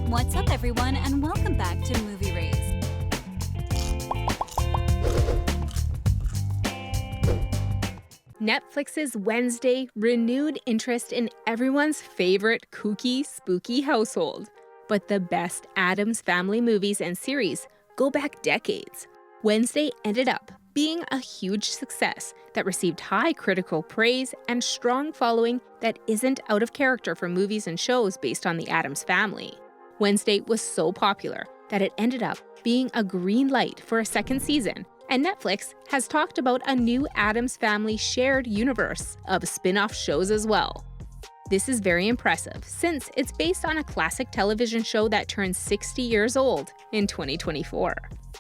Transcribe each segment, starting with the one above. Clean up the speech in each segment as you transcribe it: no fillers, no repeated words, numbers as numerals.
What's up, everyone, and welcome back to Movie Raised. Netflix's Wednesday renewed interest in everyone's favorite kooky, spooky household. But the best Addams Family movies and series go back decades. Wednesday ended up being a huge success that received high critical praise and strong following that isn't out of character for movies and shows based on the Addams family. Wednesday was so popular that it ended up being a green light for a second season, and Netflix has talked about a new Addams Family shared universe of spin-off shows as well. This is very impressive since it's based on a classic television show that turns 60 years old in 2024.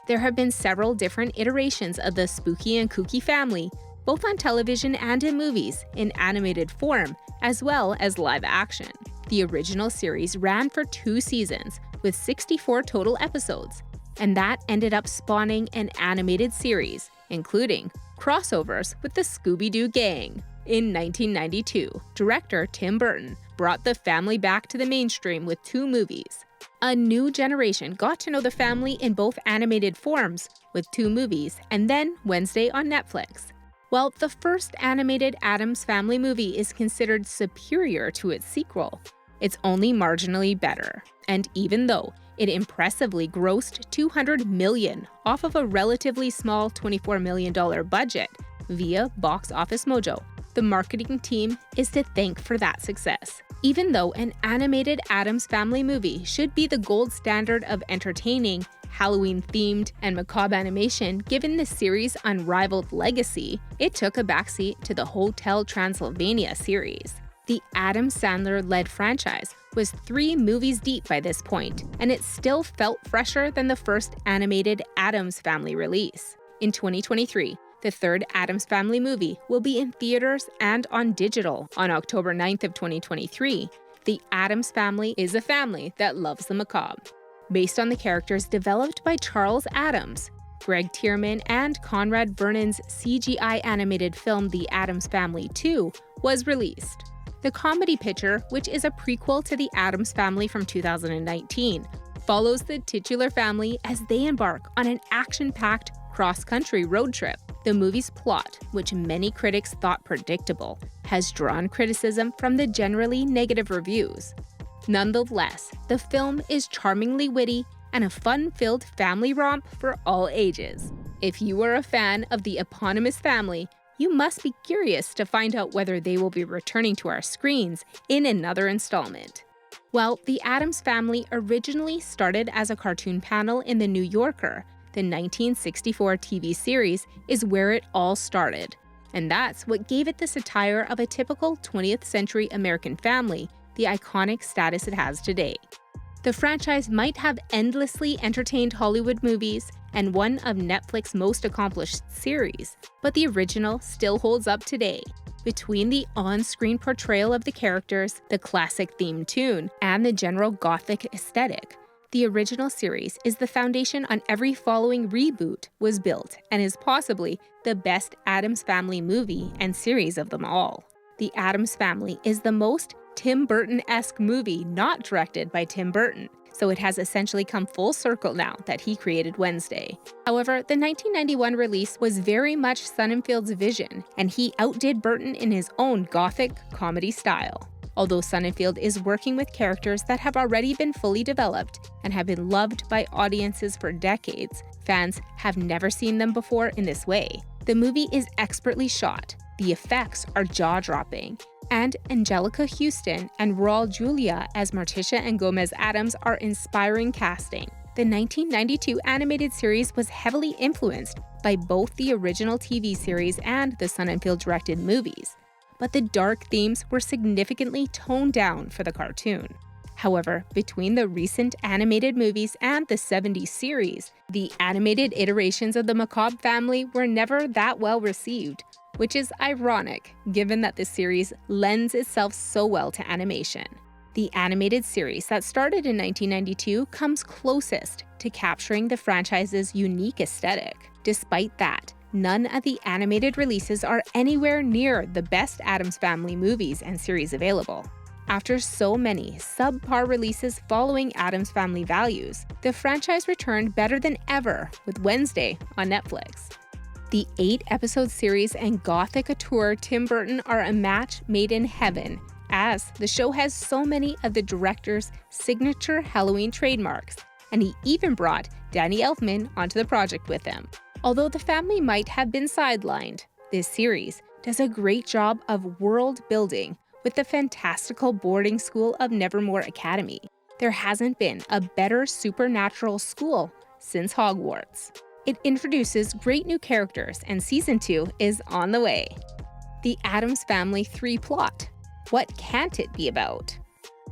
There have been several different iterations of the spooky and kooky family, both on television and in movies, in animated form, as well as live action. The original series ran for 2 seasons, with 64 total episodes, and that ended up spawning an animated series, including crossovers with the Scooby-Doo gang. In 1992, director Tim Burton brought the family back to the mainstream with 2 movies. A new generation got to know the family in both animated forms, with 2 movies, and then Wednesday on Netflix. While the first animated Addams Family movie is considered superior to its sequel, it's only marginally better. And even though it impressively grossed $200 million off of a relatively small $24 million budget via Box Office Mojo, the marketing team is to thank for that success. Even though an animated Addams Family movie should be the gold standard of entertaining, Halloween-themed, and macabre animation given the series' unrivaled legacy, it took a backseat to the Hotel Transylvania series. The Adam Sandler-led franchise was 3 movies deep by this point, and it still felt fresher than the first animated Addams Family release. In 2023, the third Addams Family movie will be in theaters and on digital. On October 9th of 2023, the Addams Family is a family that loves the macabre. Based on the characters developed by Charles Addams, Greg Tierman, and Conrad Vernon's CGI animated film The Addams Family 2 was released. The comedy picture, which is a prequel to The Addams Family from 2019, follows the titular family as they embark on an action-packed cross-country road trip. The movie's plot, which many critics thought predictable, has drawn criticism from the generally negative reviews. Nonetheless, the film is charmingly witty and a fun-filled family romp for all ages. If you are a fan of the eponymous family, you must be curious to find out whether they will be returning to our screens in another installment. While The Addams Family originally started as a cartoon panel in The New Yorker, the 1964 TV series is where it all started. And that's what gave it the satire of a typical 20th century American family, the iconic status it has today. The franchise might have endlessly entertained Hollywood movies and one of Netflix's most accomplished series, but the original still holds up today. Between the on-screen portrayal of the characters, the classic theme tune, and the general gothic aesthetic, the original series is the foundation on every following reboot was built and is possibly the best Addams Family movie and series of them all. The Addams Family is the most Tim Burton-esque movie not directed by Tim Burton, so it has essentially come full circle now that he created Wednesday. However, the 1991 release was very much Sonnenfeld's vision, and he outdid Burton in his own gothic comedy style. Although Sonnenfeld is working with characters that have already been fully developed and have been loved by audiences for decades, fans have never seen them before in this way. The movie is expertly shot, the effects are jaw-dropping, and Angelica Houston and Raul Julia as Morticia and Gomez Addams are inspiring casting. The 1992 animated series was heavily influenced by both the original TV series and the Sonnenfeld-directed movies, but the dark themes were significantly toned down for the cartoon. However, between the recent animated movies and the 70s series, the animated iterations of the macabre family were never that well received, which is ironic given that the series lends itself so well to animation. The animated series that started in 1992 comes closest to capturing the franchise's unique aesthetic. Despite that, none of the animated releases are anywhere near the best Addams Family movies and series available. After so many subpar releases following Addams Family Values, the franchise returned better than ever with Wednesday on Netflix. The 8-episode series and gothic auteur Tim Burton are a match made in heaven, as the show has so many of the director's signature Halloween trademarks, and he even brought Danny Elfman onto the project with him. Although the family might have been sidelined, this series does a great job of world building with the fantastical boarding school of Nevermore Academy. There hasn't been a better supernatural school since Hogwarts. It introduces great new characters, and Season 2 is on the way. The Addams Family 3 plot. What can't it be about?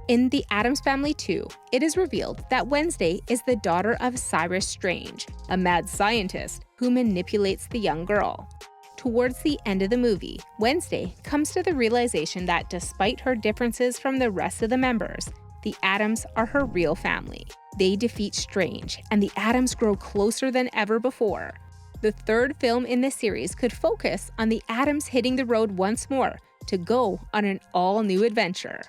In The Addams Family 2, it is revealed that Wednesday is the daughter of Cyrus Strange, a mad scientist who manipulates the young girl. Towards the end of the movie, Wednesday comes to the realization that despite her differences from the rest of the members, the Addams are her real family. They defeat Strange, and the Addams grow closer than ever before. The third film in this series could focus on the Addams hitting the road once more to go on an all-new adventure.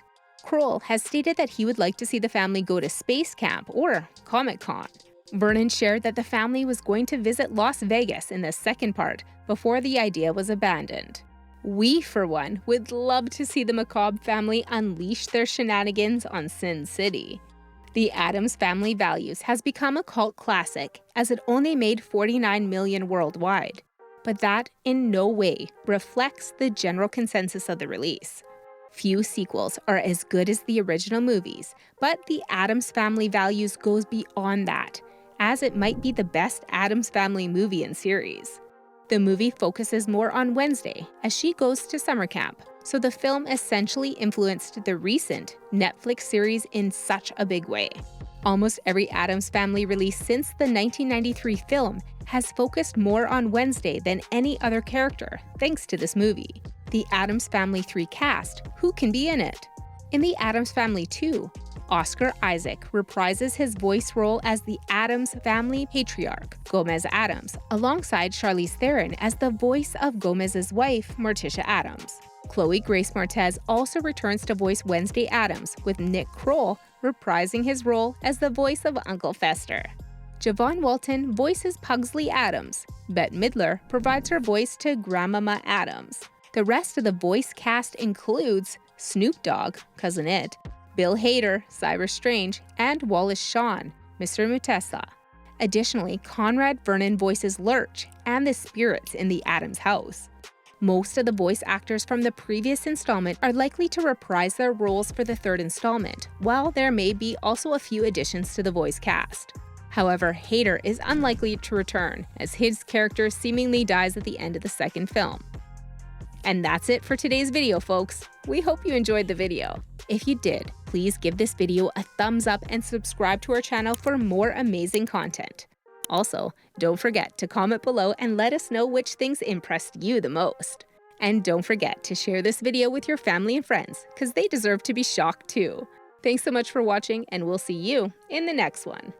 Kroll has stated that he would like to see the family go to Space Camp or Comic-Con. Vernon shared that the family was going to visit Las Vegas in the second part before the idea was abandoned. We, for one, would love to see the macabre family unleash their shenanigans on Sin City. The Addams Family Values has become a cult classic as it only made $49 million worldwide, but that in no way reflects the general consensus of the release. Few sequels are as good as the original movies, but the Addams Family Values goes beyond that, as it might be the best Addams Family movie and series. The movie focuses more on Wednesday as she goes to summer camp, so the film essentially influenced the recent Netflix series in such a big way. Almost every Addams Family release since the 1993 film has focused more on Wednesday than any other character, thanks to this movie. The Addams Family 3 cast, who can be in it? In The Addams Family 2, Oscar Isaac reprises his voice role as the Addams family patriarch, Gomez Addams, alongside Charlize Theron as the voice of Gomez's wife, Morticia Addams. Chloë Grace Moretz also returns to voice Wednesday Addams, with Nick Kroll reprising his role as the voice of Uncle Fester. Javon Walton voices Pugsley Addams. Bette Midler provides her voice to Grandmama Addams. The rest of the voice cast includes Snoop Dogg, Cousin It, Bill Hader, Cyrus Strange, and Wallace Shawn, Mr. Mutesa. Additionally, Conrad Vernon voices Lurch and the spirits in the Addams house. Most of the voice actors from the previous installment are likely to reprise their roles for the third installment, while there may be also a few additions to the voice cast. However, Hader is unlikely to return, as his character seemingly dies at the end of the second film. And that's it for today's video, folks. We hope you enjoyed the video. If you did, please give this video a thumbs up and subscribe to our channel for more amazing content. Also, don't forget to comment below and let us know which things impressed you the most. And don't forget to share this video with your family and friends, because they deserve to be shocked too. Thanks so much for watching, and we'll see you in the next one.